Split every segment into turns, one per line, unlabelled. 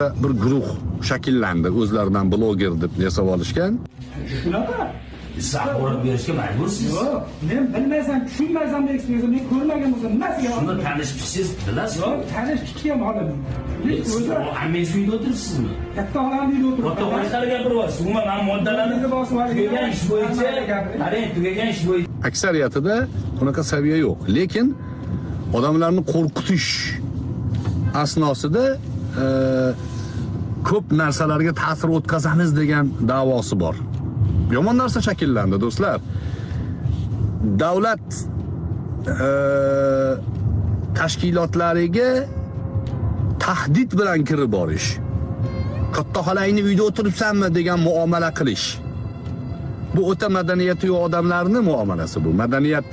bir guruh shakllandi, o'zlaridan bloger deb yasab olishgan.
Shunaqa?
Siz axborot berishga majbursiz.
Yo'q, men bilmaysan, tushunmaysan deysiz, men ko'rmagan bo'lsam nimasiga
Shunda tanishibsiz, bilasiz.
Yo'q, tanish kichik ham holim.
Siz hammangiz uyda o'tiribsizmi?
Katta olamni uyda o'tirib.
Katta olamni gapiryapsiz. Umuman moddalarni tugagan ish bo'yicha, qarang, tugagan ish bo'yicha
Aksariyatida unaqa saviya yo'q. Lekin odamlarni qo'rqitish asnosida ko'p narsalarga ta'sir o'tkazamiz degan da'vosi bor. Yomon narsa shakllandi, do'stlar. Davlat tashkilotlariga tahdid bilan kirib borish, katta xolangni uyda o'tiribsanmi degan muomala qilish. Bu o'ta madaniyati yo'q odamlarning muomalasi bu. Madaniyat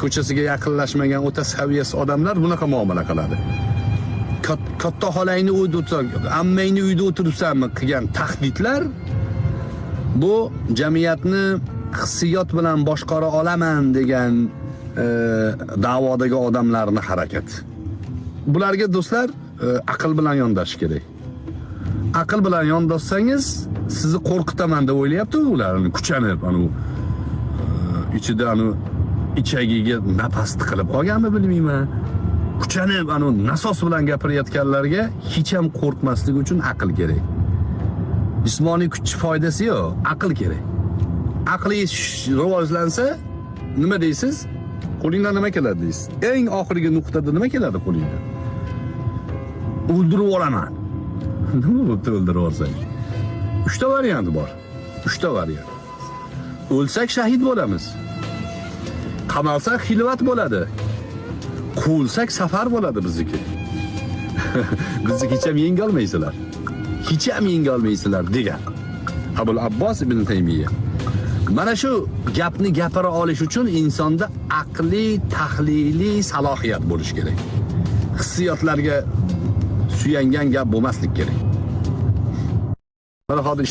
ko'chasiga yaqinlashmagan o'ta saviyasiz odamlar bunaqa muomala qiladi. Katta xolangni uyda o'tiribsan, ammangni uyda o'tiribsanmi qilgan tahdidlar bu jamiyatni hissiyot bilan boshqara olaman degan da'vodagi odamlarning harakati. Bularga do'stlar aql bilan yondashish kerak. Aql bilan yondashsangiz sizni qo'rqitaman deb o'ylayapti ularni kuchanib, ichida ichagiga nafas tiqilib qolganmi bilmayman. Kuchanib nasos bilan gapirayotganlarga hech ham qo'rqmaslik uchun aql kerak. Jismoniy kuch foydasi yo'q, aql kerak. Aqlingiz rivojlansa, nima deysiz? Qo'lingdan nima keladi deysiz? Eng oxirgi nuqtada nima keladi qo'lingdan? O'ldirib olaman. Nima bo'pti o'ldirib olsang? 3 ta variant bor. 3 ta variant. O'lsak shahid bo'lamiz. Qamalsak xilvat bo'ladi. Quvulsak safar bo'ladi bizniki. Bizni hech ham yenga olmaysizlar. Hech ham yenga olmaysizlar degan Abul Abbos ibn Taymiya. Mana shu gapni gapira olish uchun insonda aqliy, tahliliy salohiyat bo'lish kerak. Hissiyotlarga suyangan gap bo'lmaslik kerak. Mana hozir